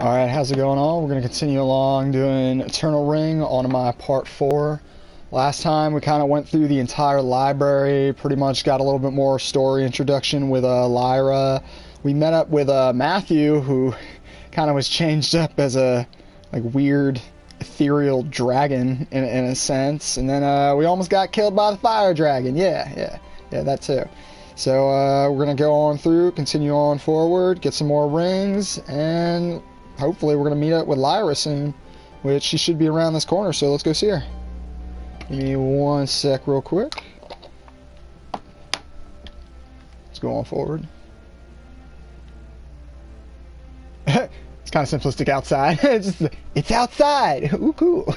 Alright, how's it going on? We're going to continue along doing Eternal Ring on my part 4. Last time we kind of went through the entire library, pretty much got a little bit more story introduction with Lyra. We met up with Matthew, who kind of was changed up as a weird ethereal dragon in a sense, and then we almost got killed by the fire dragon. Yeah, that too. So we're going to go on through, continue on forward, get some more rings, and hopefully we're going to meet up with Lyra soon, which she should be around this corner, so let's go see her. Give me one sec real quick. Let's go on forward. It's kind of simplistic outside. It's outside! Ooh, cool.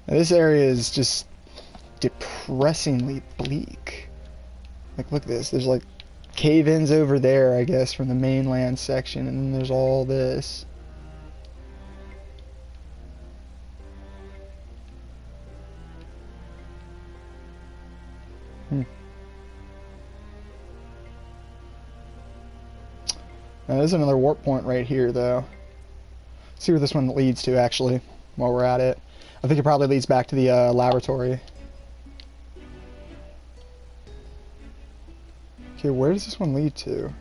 Now, this area is just depressingly bleak. Like, look at this. There's like cave-ins over there, I guess, from the mainland section, and then there's all this. Now, there's another warp point right here, though. Let's see where this one leads to, actually, while we're at it. I think it probably leads back to the laboratory. Okay, where does this one lead to?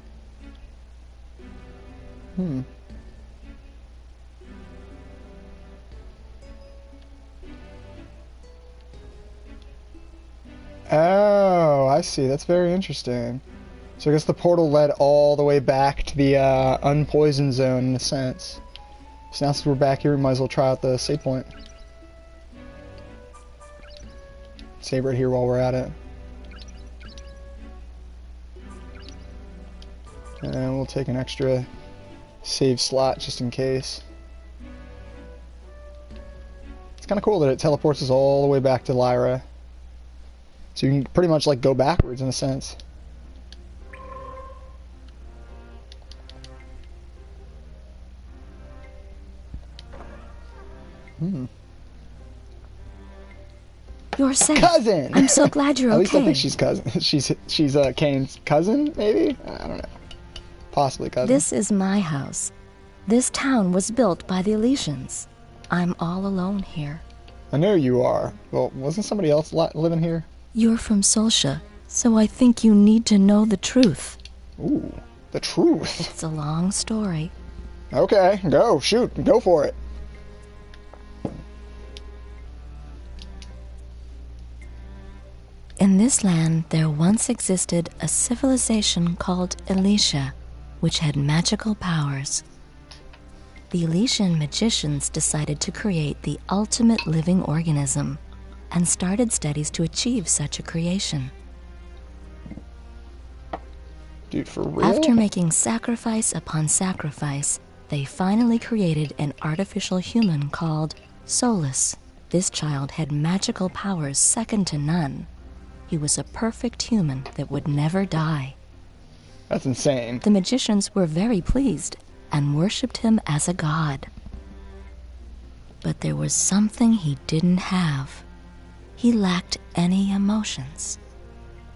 Oh, I see. That's very interesting. So I guess the portal led all the way back to the unpoisoned zone, in a sense. So now since we're back here, we might as well try out the save point. Save right here while we're at it. And we'll take an extra save slot just in case. It's kind of cool that it teleports us all the way back to Lyra. So you can pretty much like go backwards in a sense. You're safe. Cousin! I'm so glad you're okay. At least I think she's cousin. She's Kane's cousin, maybe? I don't know. Possibly cousin. This is my house. This town was built by the Elysians. I'm all alone here. I know you are. Well, wasn't somebody else living here? You're from Solsha, so I think you need to know the truth. Ooh, the truth. It's a long story. Okay, go, shoot, go for it. In this land, there once existed a civilization called Elysia, which had magical powers. The Elysian magicians decided to create the ultimate living organism and started studies to achieve such a creation. Dude, for real? After making sacrifice upon sacrifice, they finally created an artificial human called Solus. This child had magical powers second to none. He was a perfect human that would never die. That's insane. The magicians were very pleased and worshipped him as a god. But there was something he didn't have. He lacked any emotions.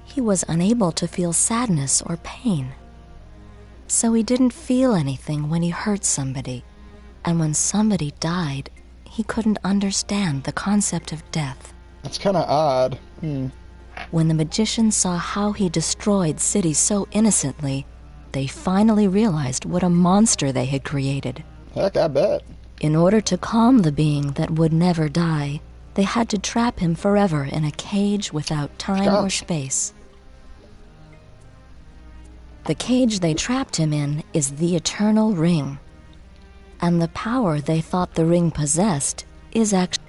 He was unable to feel sadness or pain. So he didn't feel anything when he hurt somebody. And when somebody died, he couldn't understand the concept of death. That's kind of odd. When the magicians saw how he destroyed cities so innocently, they finally realized what a monster they had created. Heck, I bet. In order to calm the being that would never die, they had to trap him forever in a cage without time or space. The cage they trapped him in is the Eternal Ring. And the power they thought the ring possessed is actually...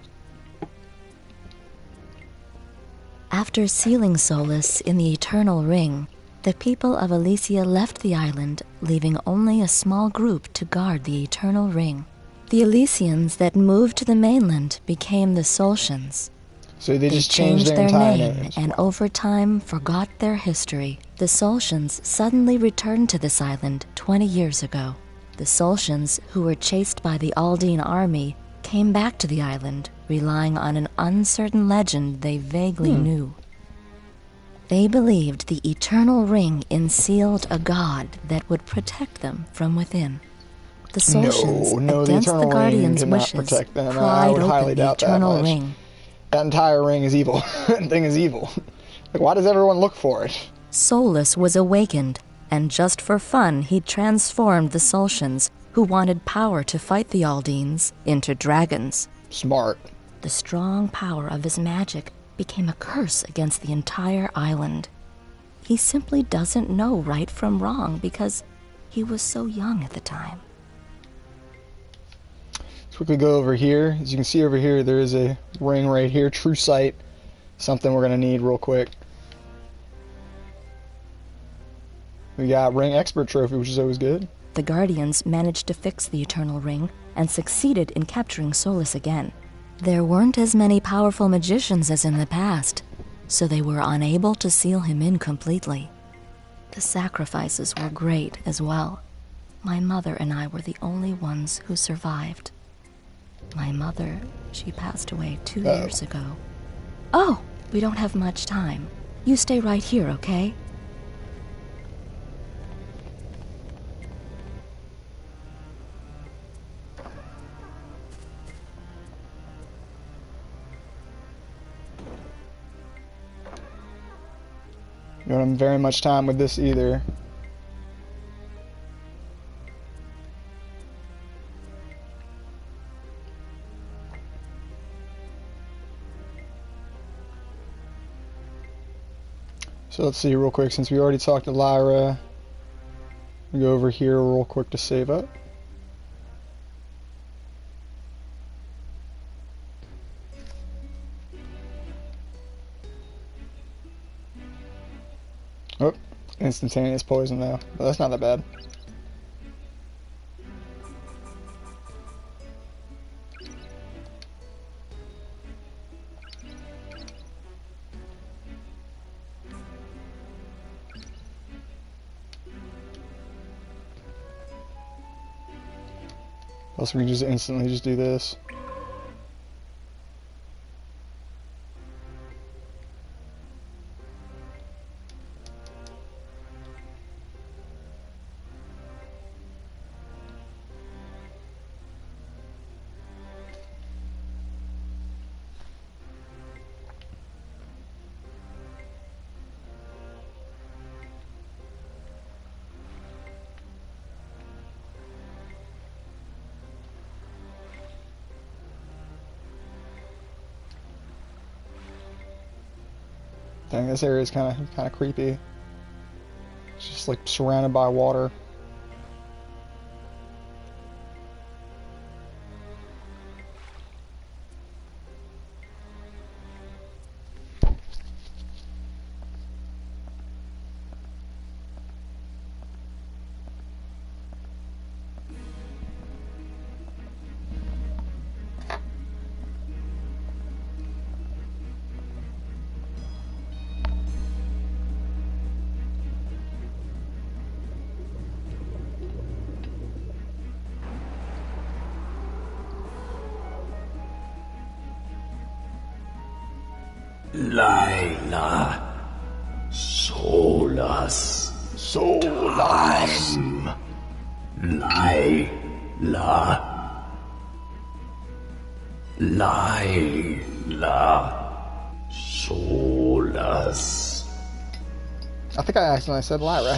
After sealing Solus in the Eternal Ring, the people of Elysia left the island, leaving only a small group to guard the Eternal Ring. The Elysians that moved to the mainland became the Soltians. So they just changed their entire names. And over time forgot their history. The Soltians suddenly returned to this island 20 years ago. The Soltians, who were chased by the Aldine army, came back to the island, relying on an uncertain legend they vaguely knew. They believed the eternal ring ensealed a god that would protect them from within. The Soltians, No, the against the eternal ring Guardians' cannot wishes, protect them. I pried would highly open the doubt that eternal much. ring. That entire ring is evil. That thing is evil. Like, why does everyone look for it? Solus was awakened, and just for fun he transformed the Soltians, who wanted power to fight the Aldeans, into dragons. Smart. The strong power of his magic became a curse against the entire island. He simply doesn't know right from wrong because he was so young at the time. Let's quickly go over here. As you can see over here, there is a ring right here. True sight. Something we're going to need real quick. We got ring expert trophy, which is always good. The Guardians managed to fix the eternal ring and succeeded in capturing Solus again. There weren't as many powerful magicians as in the past, so they were unable to seal him in completely. The sacrifices were great as well. My mother and I were the only ones who survived. My mother, she passed away 2 years ago. Oh, we don't have much time. You stay right here, okay? You don't have very much time with this either. So let's see real quick, since we already talked to Lyra, we go over here real quick to save up. Oh, instantaneous poison though, but that's not that bad. Also, we can just instantly just do this. Dang, this area is kind of creepy. It's just like surrounded by water. Lyra, Solus, time. Lyra, Solus. I think I accidentally said Lyra.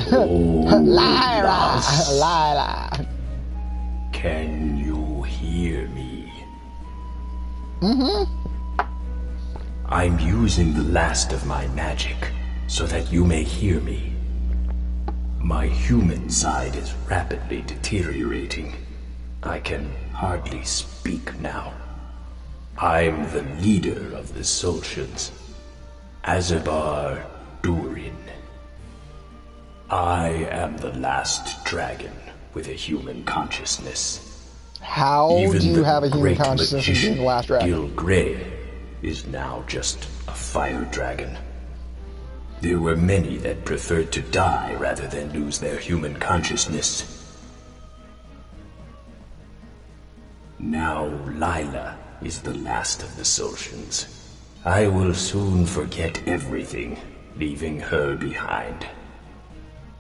Lyra! Lyra! Can you hear me? Mm-hmm. I'm using the last of my magic so that you may hear me. My human side is rapidly deteriorating. I can hardly speak now. I'm the leader of the Soltians, Azabar Durin. I am the last dragon with a human consciousness. How Even do you the have a human great consciousness and being the last dragon? Gil Grey is now just a fire dragon. There were many that preferred to die rather than lose their human consciousness. Now Lyra is the last of the Soltians. I will soon forget everything leaving her behind.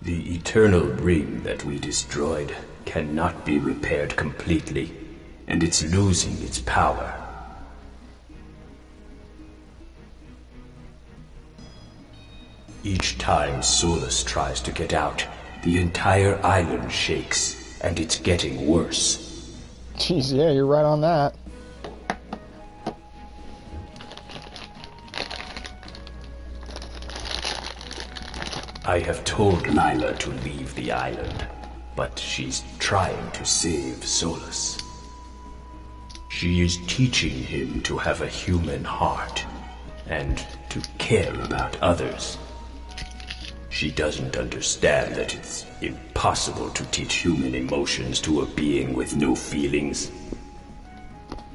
The eternal ring that we destroyed cannot be repaired completely, and it's losing its power. Each time Solus tries to get out, the entire island shakes, and it's getting worse. Jeez, yeah, you're right on that. I have told Lyra to leave the island, but she's trying to save Solus. She is teaching him to have a human heart, and to care about others. She doesn't understand that it's impossible to teach human emotions to a being with no feelings.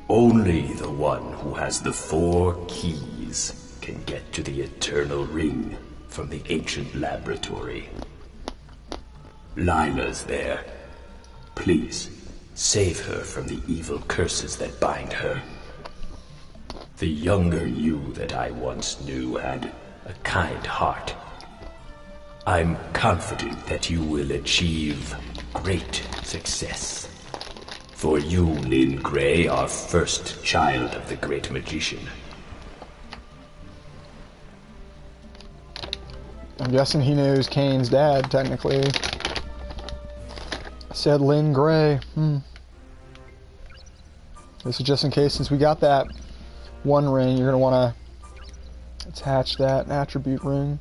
Only the one who has the 4 keys can get to the eternal ring from the ancient laboratory. Lyra's there. Please, save her from the evil curses that bind her. The younger you that I once knew had a kind heart. I'm confident that you will achieve great success. For you, Lynn Grey, are first child of the great magician. I'm guessing he knows Kane's dad, technically. Said Lynn Grey. This is just in case, since we got that one ring, you're going to want to attach that attribute ring.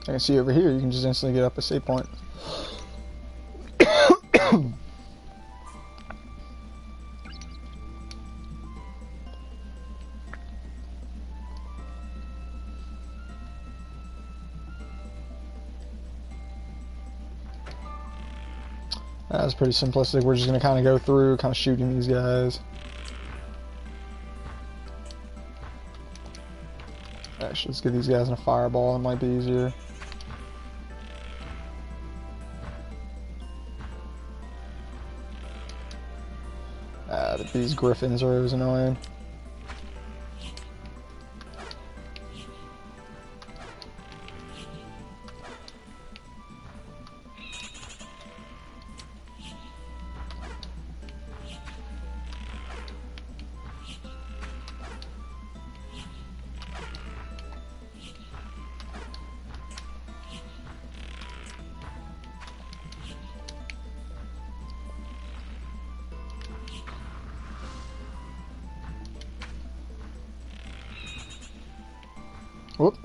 I can see over here, you can just instantly get up a save point. That's pretty simplistic. We're just going to kind of go through, kind of shooting these guys. Actually, let's get these guys in a fireball. It might be easier. These griffins are always annoying. Whoop.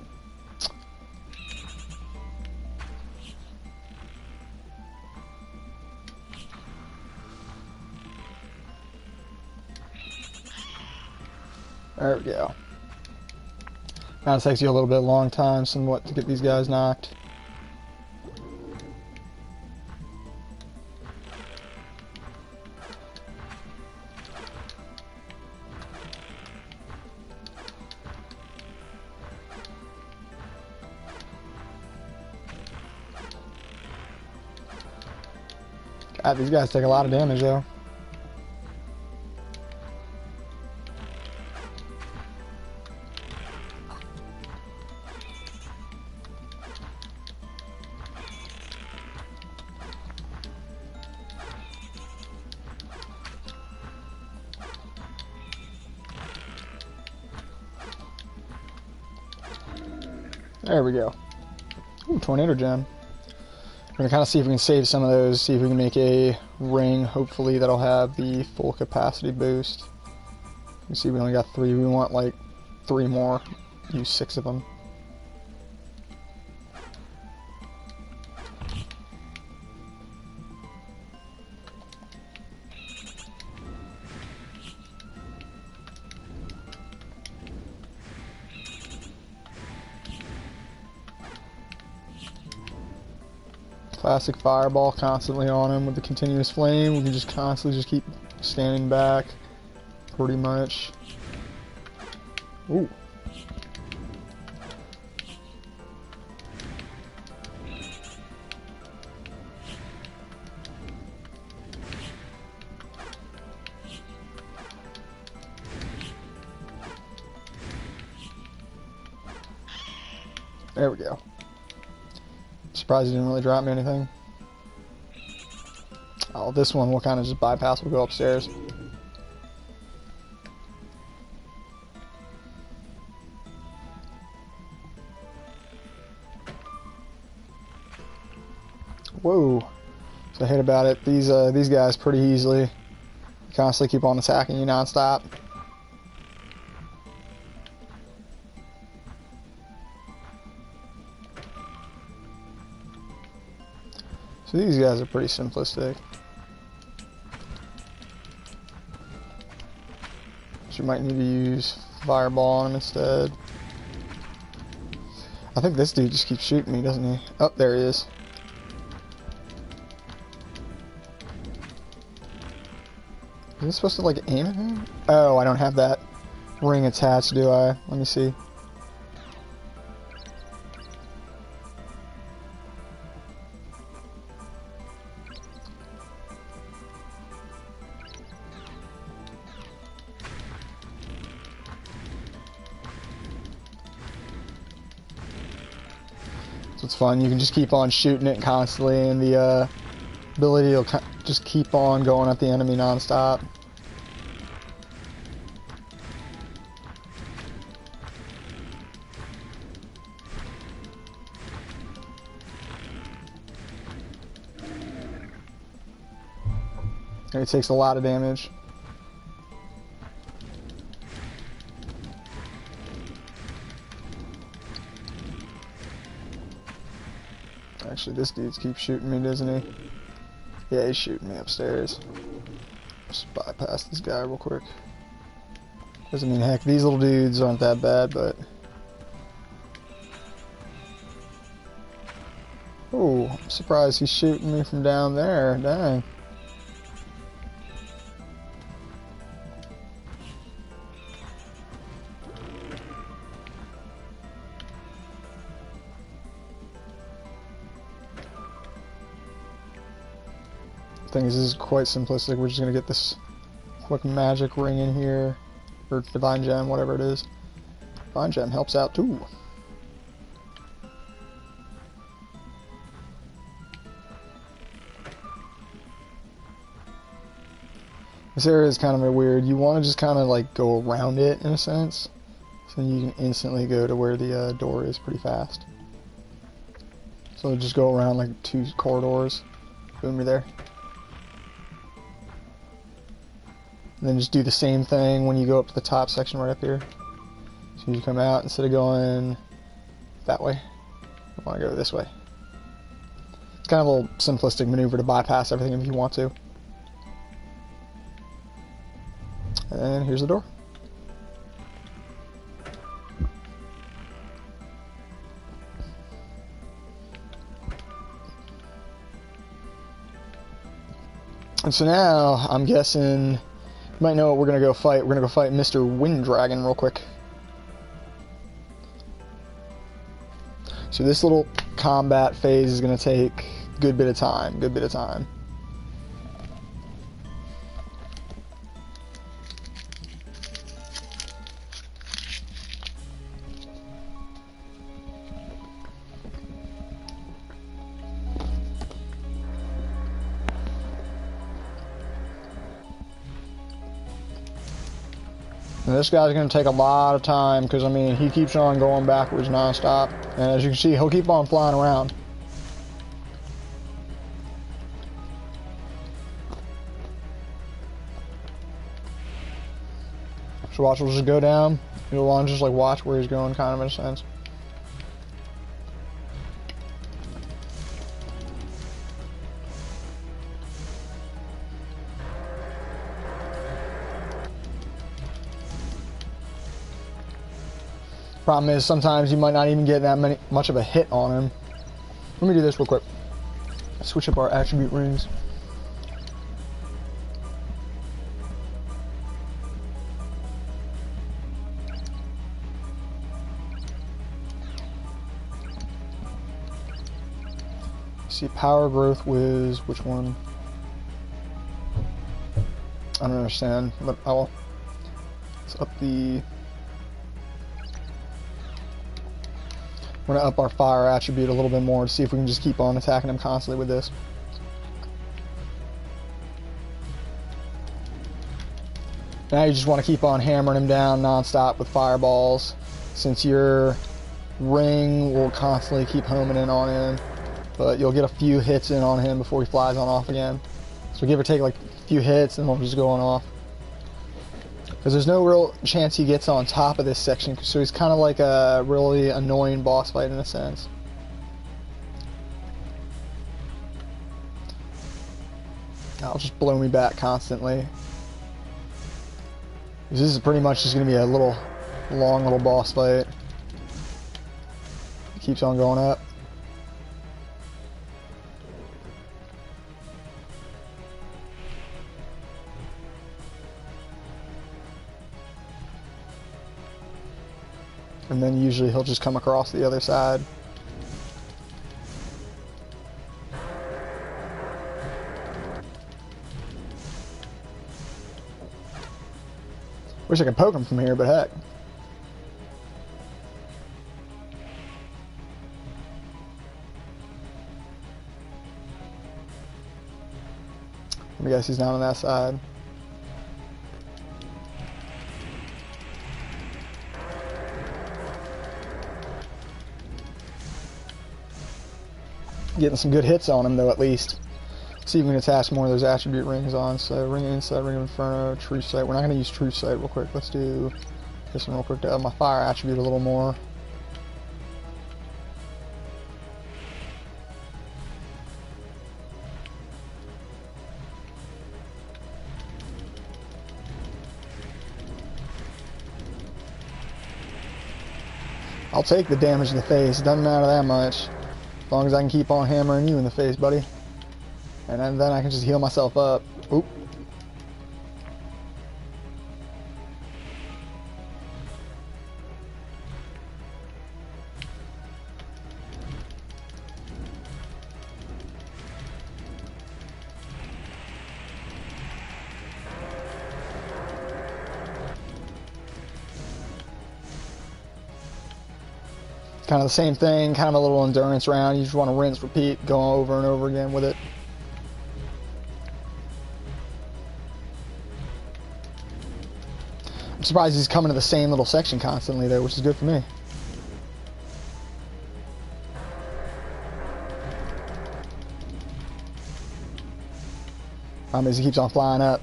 There we go. Now it takes you a little bit long time somewhat to get these guys knocked. God, these guys take a lot of damage though. There we go. Ooh, tornado gem. We're going to kind of see if we can save some of those, see if we can make a ring, hopefully, that'll have the full capacity boost. You see we only got 3, we want like 3 more, use 6 of them. Classic fireball constantly on him with the continuous flame. We can just constantly just keep standing back, pretty much. Ooh. There we go. Surprised he didn't really drop me anything. Oh, this one will kind of just bypass. We'll go upstairs. Whoa. So I hate about it. These guys pretty easily constantly keep on attacking you nonstop. So these guys are pretty simplistic. So you might need to use fireball on them instead. I think this dude just keeps shooting me, doesn't he? Oh, there he is. Is this supposed to like aim at him? Oh, I don't have that ring attached, do I? Let me see. So it's fun. You can just keep on shooting it constantly, and the ability will just keep on going at the enemy nonstop. And it takes a lot of damage. Actually, this dude keeps shooting me, doesn't he? Yeah, he's shooting me upstairs. Just bypass this guy real quick. Doesn't mean heck, these little dudes aren't that bad, but... Oh, I'm surprised he's shooting me from down there. Dang. Thing is, this is quite simplistic. We're just gonna get this quick magic ring in here, or divine gem, whatever it is. Divine gem helps out too. This area is kind of weird. You want to just kind of like go around it in a sense, so you can instantly go to where the door is pretty fast. So just go around like 2 corridors. Boom, you're there. And then just do the same thing when you go up to the top section right up here. So you come out, instead of going that way, you want to go this way. It's kind of a little simplistic maneuver to bypass everything if you want to. And here's the door. And so now, I'm guessing... You might know what we're gonna go fight. We're gonna go fight Mr. Wind Dragon real quick. So this little combat phase is gonna take a good bit of time. Good bit of time. And this guy's going to take a lot of time because, I mean, he keeps on going backwards nonstop. And as you can see, he'll keep on flying around. So watch, we'll just go down. You'll want to just like watch where he's going, kind of in a sense. Problem is, sometimes you might not even get that much of a hit on him. Let me do this real quick. Switch up our attribute rings. See, power growth was which one? I don't understand, but I'll. Let's up the. We're gonna up our fire attribute a little bit more to see if we can just keep on attacking him constantly with this. Now you just want to keep on hammering him down non-stop with fireballs, since your ring will constantly keep homing in on him, but you'll get a few hits in on him before he flies on off again. So give or take like a few hits and we'll just go on off. Because there's no real chance he gets on top of this section, so he's kind of like a really annoying boss fight in a sense. That'll just blow me back constantly. This is pretty much just going to be a long little boss fight. It keeps on going up. And then usually he'll just come across the other side. Wish I could poke him from here, but heck. I guess he's down on that side. Getting some good hits on him though, at least. See if we can attach more of those attribute rings on. So ring of insight, ring of inferno, true sight. We're not going to use true sight real quick. Let's do this one real quick to up my fire attribute a little more. I'll take the damage in the face. It doesn't matter that much. As long as I can keep on hammering you in the face, buddy. And then I can just heal myself up. Oop. Kind of the same thing, kind of a little endurance round. You just want to rinse, repeat, go over and over again with it. I'm surprised he's coming to the same little section constantly though, which is good for me. Problem is he keeps on flying up.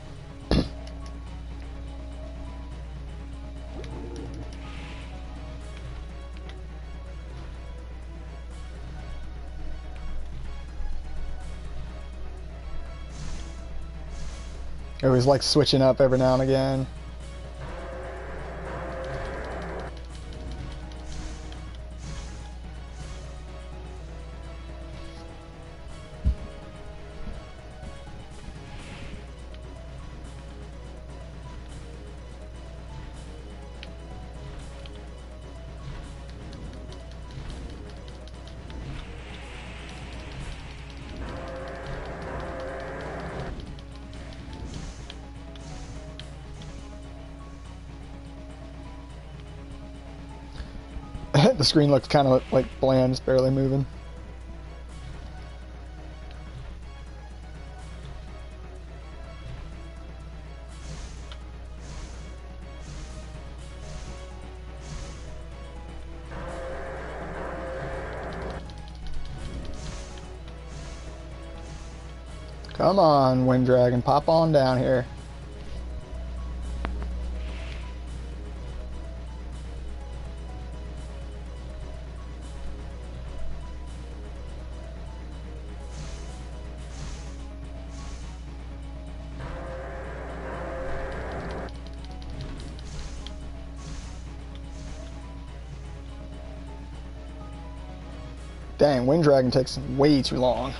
It was like switching up every now and again. The screen looks kind of like bland, just barely moving. Come on, Wind Dragon, pop on down here. Dang, Wind Dragon takes way too long.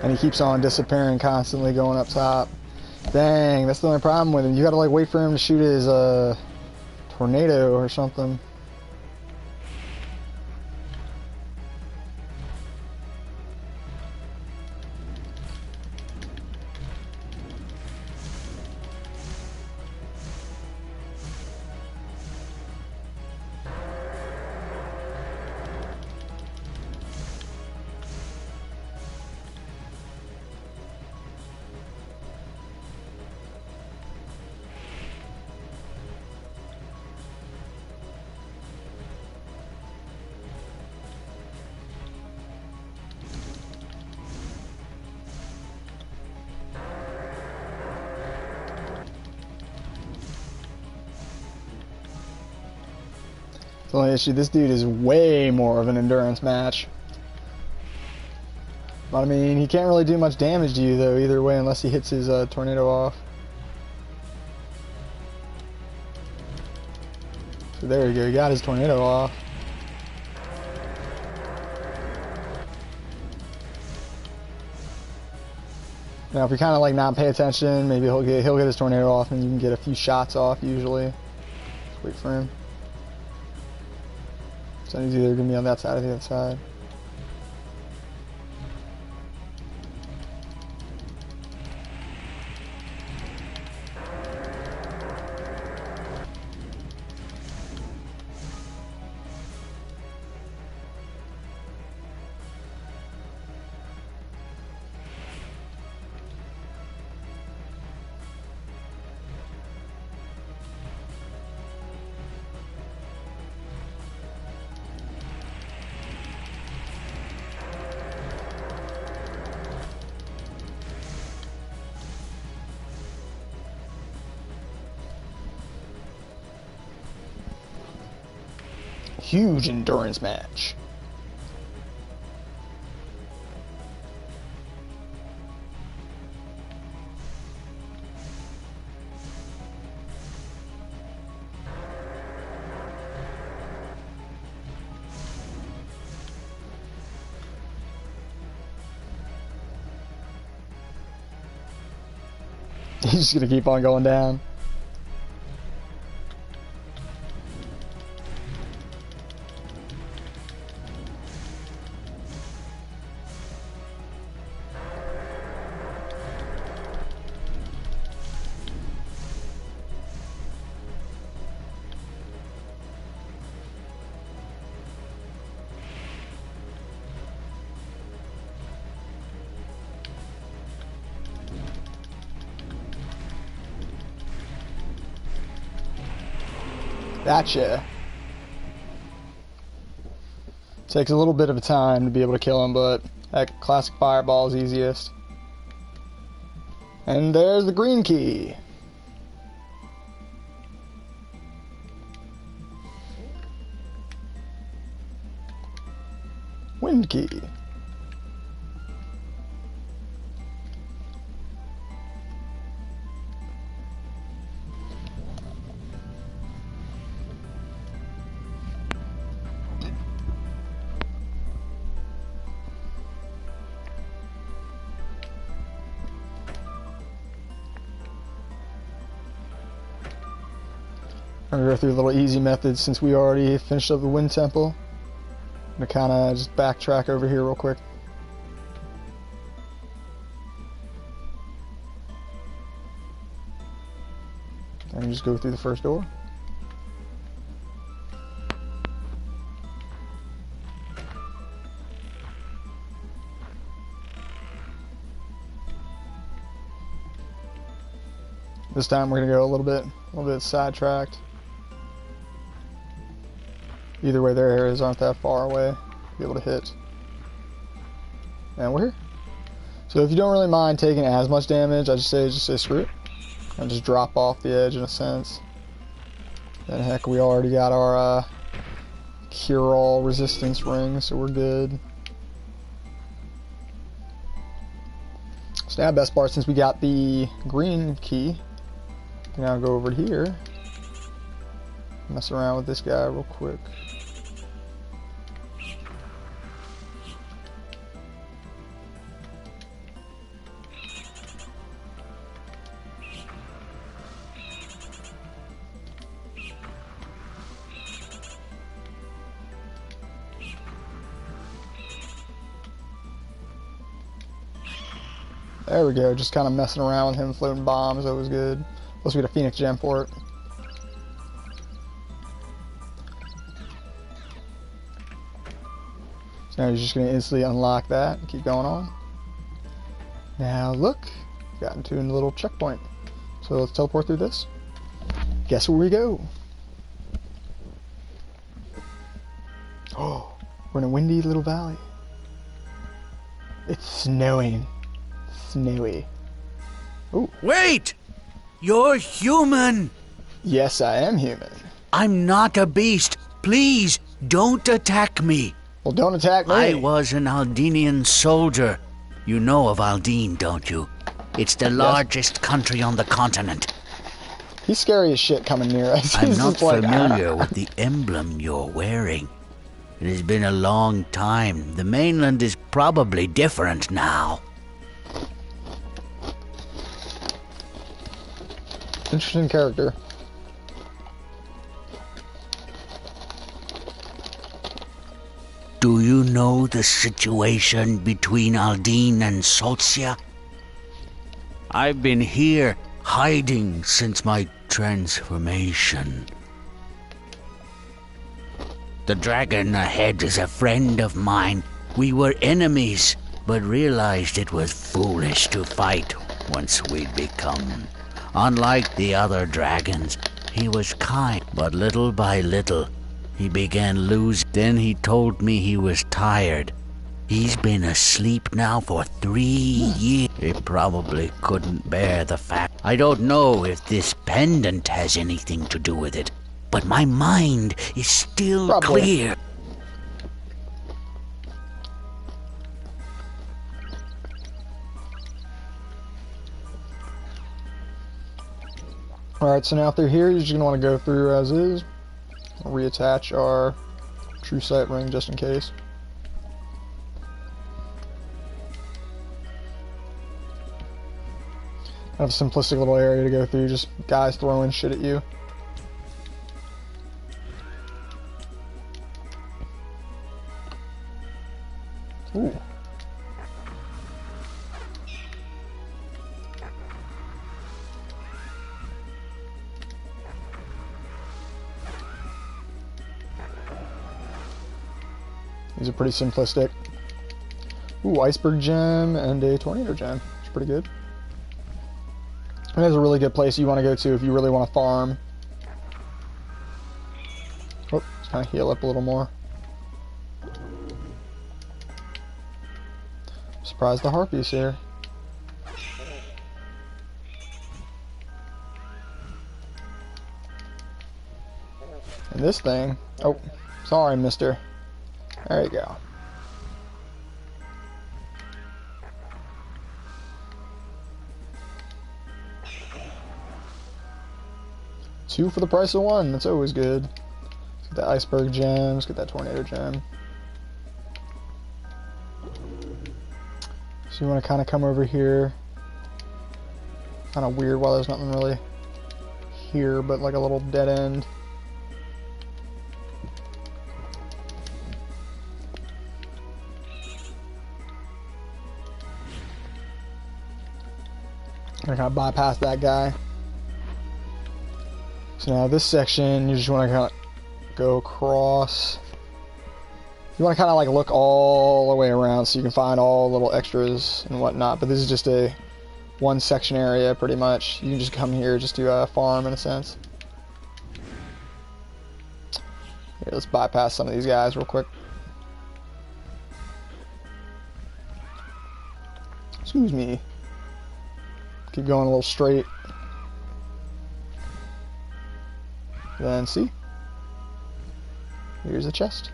And he keeps on disappearing constantly, going up top. Dang, that's the only problem with him. You gotta like wait for him to shoot his tornado or something. The only issue, this dude is way more of an endurance match. But I mean, he can't really do much damage to you though, either way, unless he hits his tornado off. So there you go, he got his tornado off. Now if you kind of like not pay attention, maybe he'll get his tornado off and you can get a few shots off usually. Just wait for him. So he's either going to be on that side or the other side. Huge endurance match. He's just gonna keep on going down. Gotcha. Takes a little bit of a time to be able to kill him, but that classic fireball is easiest. And there's the green key. Wind key. I'm gonna go through a little easy method since we already finished up the wind temple. I'm gonna kinda just backtrack over here real quick. And just go through the first door. This time we're gonna go a little bit sidetracked. Either way, their areas aren't that far away to be able to hit. And we're here. So if you don't really mind taking as much damage, I just say screw it. And just drop off the edge in a sense. And heck, we already got our cure-all resistance ring, so we're good. So now, best part, since we got the green key, we now go over here. Mess around with this guy real quick. There we go, just kind of messing around with him, floating bombs, that was good. Plus we get a Phoenix gem for it. So now he's just going to instantly unlock that and keep going on. Now look, got into a little checkpoint. So let's teleport through this. Guess where we go? Oh, we're in a windy little valley. It's snowing. Snowy. Ooh. Wait! You're human! Yes, I am human. I'm not a beast. Please, don't attack me. Well, don't attack me. I was an Aldenian soldier. You know of Aldine, don't you? It's the largest country on the continent. He's scary as shit coming near us. I'm He's not just like, familiar with the emblem you're wearing. It has been a long time. The mainland is probably different now. Interesting character. Do you know the situation between Aldine and Solcia? I've been here, hiding since my transformation. The dragon ahead is a friend of mine. We were enemies, but realized it was foolish to fight once we'd become. Unlike the other dragons, he was kind, but little by little, he began losing. Then he told me he was tired. He's been asleep now for 3 years. He probably couldn't bear the fact. I don't know if this pendant has anything to do with it, but my mind is still clear. Alright, so now through here, you're just going to want to go through as is. Reattach our true sight ring just in case. Kind of a simplistic little area to go through, just guys throwing shit at you. Ooh. These are pretty simplistic. Ooh, iceberg gem and a tornado gem. It's pretty good. And it's a really good place you want to go to if you really want to farm. Oh, let's kind of heal up a little more. Surprised the harpies here. And this thing, oh, sorry, mister. There you go. Two for the price of one. That's always good. Let's get that iceberg gem. Let's get that tornado gem. So you want to kind of come over here. Kind of weird while there's nothing really here, but like a little dead end. Gonna kind of bypass that guy. So now this section, you just want to kind of go across. You want to kind of like look all the way around so you can find all the little extras and whatnot. But this is just a one section area pretty much. You can just come here just to farm in a sense. Here, let's bypass some of these guys real quick. Excuse me. Keep going a little straight. Then see. Here's a chest.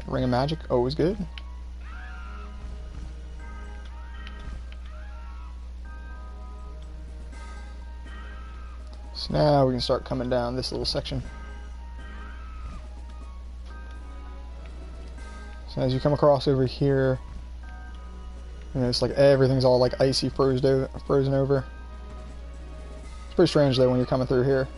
Ring of magic, always good. So now we can start coming down this little section. So as you come across over here, you know, it's like everything's all like icy frozen over. It's pretty strange though when you're coming through here.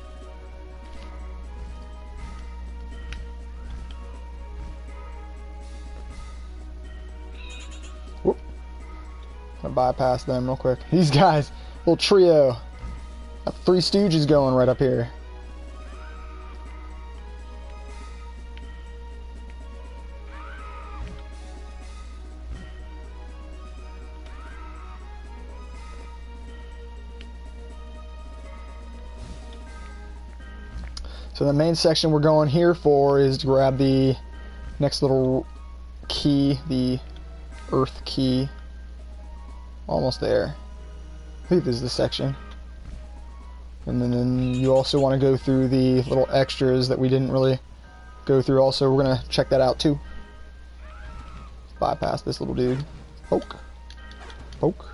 bypass them real quick. These guys, little trio. Got 3 Stooges going right up here. So the main section we're going here for is to grab the next little key, the Earth key. Almost there. I believe this is the section. And then you also want to go through the little extras that we didn't really go through. Also, we're going to check that out too. Bypass this little dude. Poke. Poke.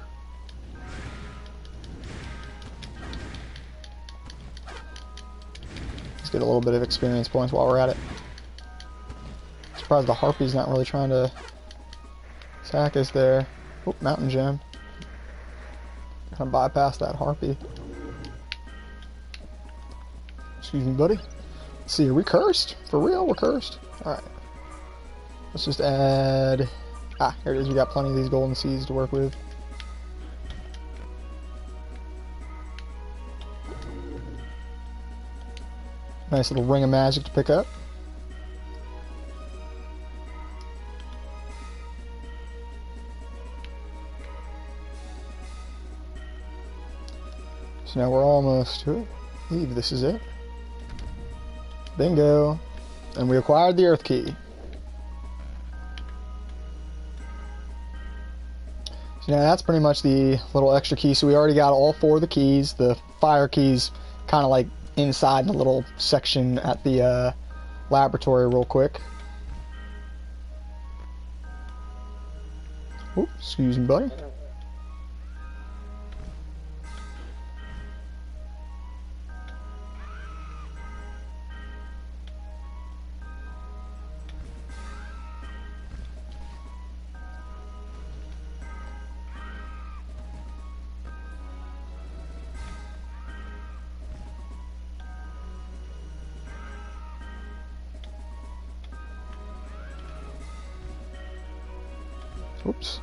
Let's get a little bit of experience points while we're at it. Surprised the Harpy's not really trying to attack us there. Oh, mountain gem. Gonna bypass that Harpy. Excuse me, buddy. Let's see, are we cursed? For real, we're cursed? Alright. Let's just add... Ah, here it is. We got plenty of these golden seeds to work with. Nice little ring of magic to pick up. So now we're almost to it. I believe this is it. Bingo. And we acquired the Earth Key. So now that's pretty much the little extra key. So we already got all 4 of the keys. The fire keys kind of like inside the little section at the laboratory real quick. Oops, excuse me, buddy. Oops.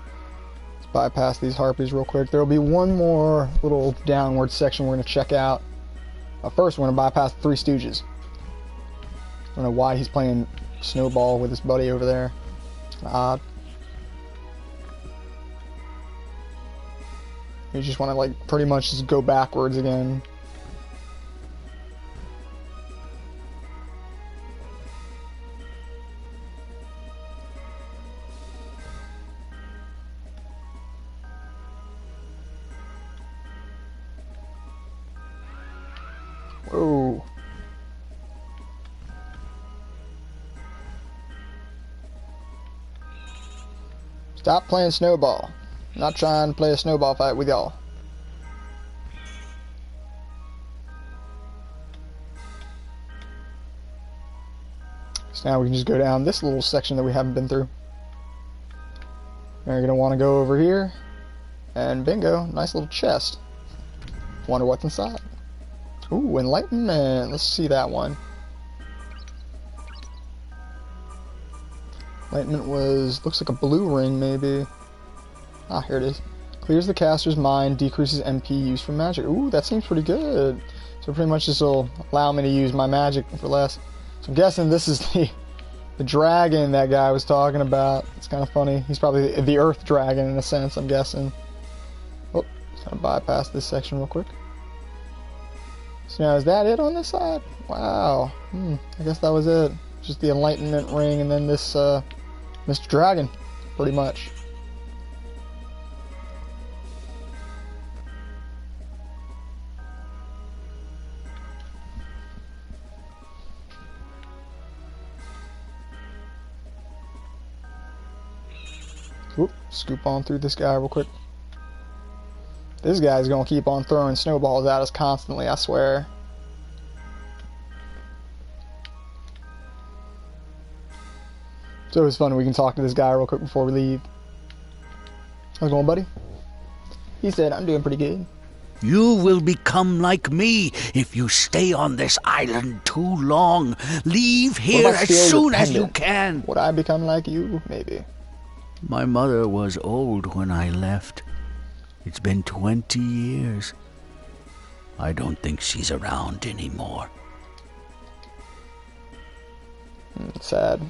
Let's bypass these harpies real quick. There will be one more little downward section we're going to check out. First, we're going to bypass the 3 Stooges. I don't know why he's playing snowball with his buddy over there. Odd. You just want to like pretty much just go backwards again. Whoa. Stop playing snowball. I'm not trying to play a snowball fight with y'all. So now we can just go down this little section that we haven't been through. Now you're going to want to go over here. And bingo, nice little chest. Wonder what's inside. Ooh, enlightenment. Let's see that one. Enlightenment was, looks like a blue ring maybe. Ah, here it is. Clears the caster's mind, decreases MP used for magic. Ooh, that seems pretty good. So pretty much this will allow me to use my magic for less. So I'm guessing this is the dragon that guy was talking about. It's kind of funny. He's probably the earth dragon in a sense, I'm guessing. Oh, just gonna bypass this section real quick. So now, is that it on this side? Wow. I guess that was it. Just the enlightenment ring and then this Mr. Dragon, pretty much. Whoop, scoop on through this guy real quick. This guy's gonna keep on throwing snowballs at us constantly, I swear. It's always fun when we can talk to this guy real quick before we leave. How's it going, buddy? He said, I'm doing pretty good. You will become like me if you stay on this island too long. Leave here as soon as you can. Would I become like you? Maybe. My mother was old when I left. It's been 20 years. I don't think she's around anymore. Sad.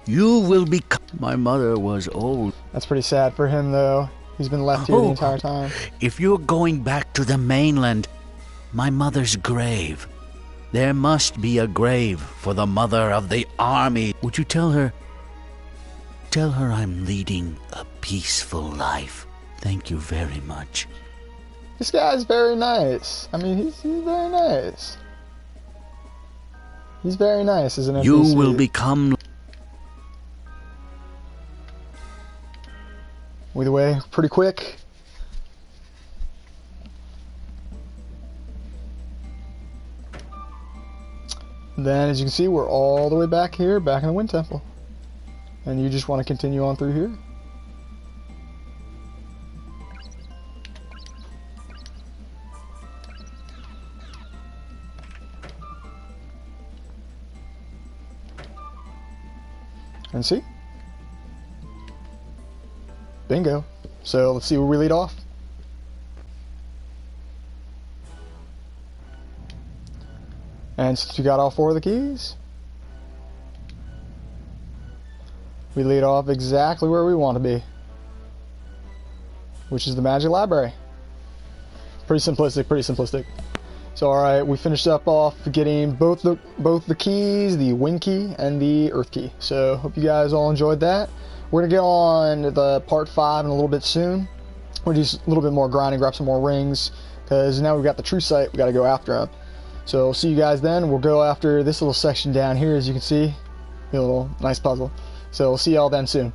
You will be... My mother was old. That's pretty sad for him, though. He's been left here the entire time. If you're going back to the mainland, my mother's grave. There must be a grave for the mother of the army. Would you tell her? Tell her I'm leading a peaceful life. Thank you very much. This guy's very nice. I mean, he's very nice. He's very nice as an NPC. You will become... Either way, pretty quick. Then, as you can see, we're all the way back here, back in the Wind Temple. And you just want to continue on through here. And see? Bingo. So let's see where we lead off. And since we got all 4 of the keys, we lead off exactly where we want to be, which is the Magic Library. Pretty simplistic. So alright, we finished up off getting both the keys, the Wind Key and the Earth Key. So hope you guys all enjoyed that. We're going to get on the part 5 in a little bit soon. We're just a little bit more grinding, grab some more rings, because now we've got the true sight, we got to go after them. So we'll see you guys then. We'll go after this little section down here, as you can see. A little nice puzzle. So we'll see y'all then soon.